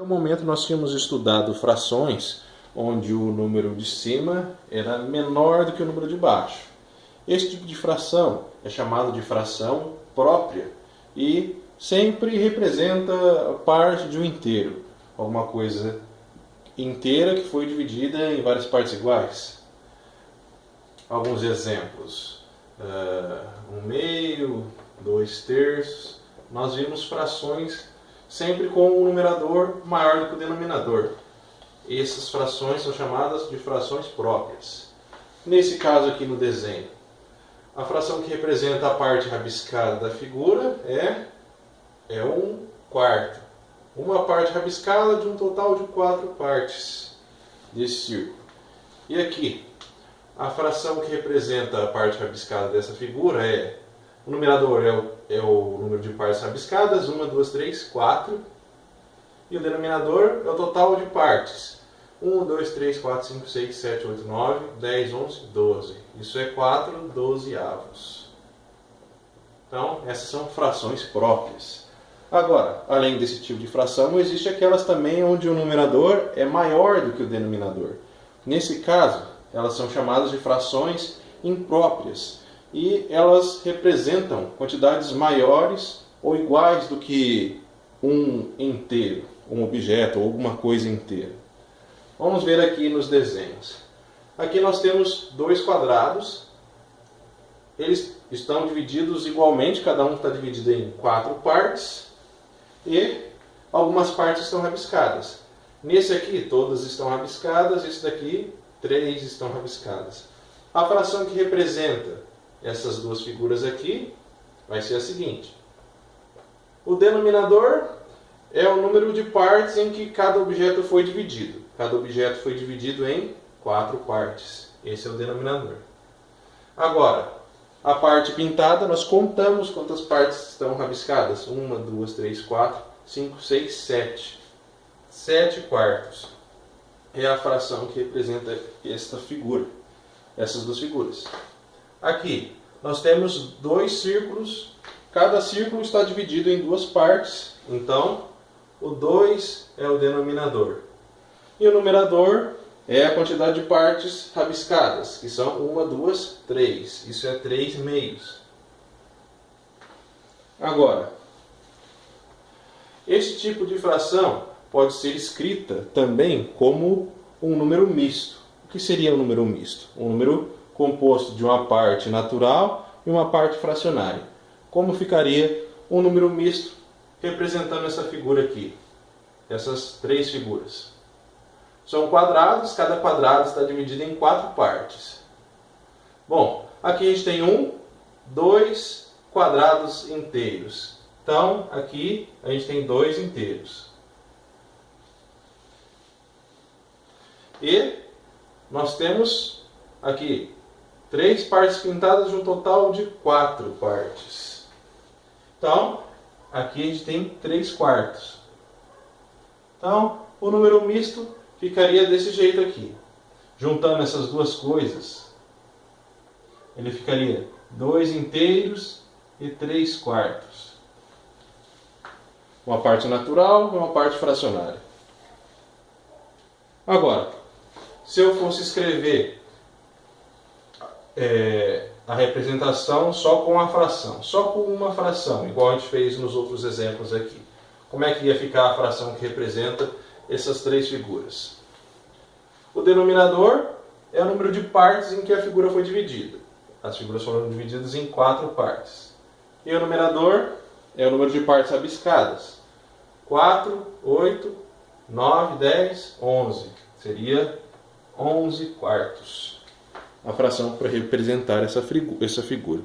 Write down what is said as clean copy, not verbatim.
No momento nós tínhamos estudado frações onde o número de cima era menor do que o número de baixo. Este tipo de fração é chamado de fração própria e sempre representa parte de um inteiro, alguma coisa inteira que foi dividida em várias partes iguais. Alguns exemplos: 1/2, 2/3. Nós vimos frações sempre com o numerador maior do que o denominador. Essas frações são chamadas de frações próprias. Nesse caso aqui no desenho, a fração que representa a parte rabiscada da figura é 1/4. Uma parte rabiscada de um total de 4 partes desse círculo. E aqui, a fração que representa a parte rabiscada dessa figura é... O numerador é o número de partes rabiscadas, 1, 2, 3, 4. E o denominador é o total de partes. 1, 2, 3, 4, 5, 6, 7, 8, 9, 10, 11, 12. Isso é 4 dozeavos. Então, essas são frações próprias. Agora, além desse tipo de fração, existem aquelas também onde o numerador é maior do que o denominador. Nesse caso, elas são chamadas de frações impróprias. E elas representam quantidades maiores ou iguais do que um inteiro, um objeto ou alguma coisa inteira. Vamos ver aqui nos desenhos. Aqui nós temos dois quadrados. Eles estão divididos igualmente, cada um está dividido em 4 partes. E algumas partes estão rabiscadas. Nesse aqui, todas estão rabiscadas. Esse daqui, 3 estão rabiscadas. A fração que representa essas duas figuras aqui vai ser a seguinte: o denominador é o número de partes em que cada objeto foi dividido. Cada objeto foi dividido em 4 partes. Esse é o denominador. Agora, a parte pintada, nós contamos quantas partes estão rabiscadas. 1, 2, 3, 4, 5, 6, 7. 7 quartos. É a fração que representa esta figura. Essas duas figuras. Aqui, nós temos 2 círculos. Cada círculo está dividido em 2 partes. Então, o 2 é o denominador. E o numerador é a quantidade de partes rabiscadas, que são 1, 2, 3. Isso é 3 meios. Agora, este tipo de fração pode ser escrita também como um número misto. O que seria um número misto? Um número composto de uma parte natural e uma parte fracionária. Como ficaria um número misto representando essa figura aqui? Essas 3 figuras. São quadrados, cada quadrado está dividido em 4 partes. Bom, aqui a gente tem 2 quadrados inteiros. Então, aqui a gente tem 2 inteiros. E nós temos aqui 3 partes pintadas de um total de 4 partes. Então, aqui a gente tem 3 quartos. Então, o número misto ficaria desse jeito aqui. Juntando essas duas coisas, ele ficaria 2 inteiros e 3 quartos. Uma parte natural e uma parte fracionária. Agora, se eu fosse escrever a representação só com a fração, só com uma fração, igual a gente fez nos outros exemplos aqui, como é que ia ficar a fração que representa essas 3 figuras? O denominador é o número de partes em que a figura foi dividida. As figuras foram divididas em 4 partes. E o numerador é o número de partes rabiscadas. 4, 8, 9, 10, 11. Seria 11 quartos. A fração para representar essa figura.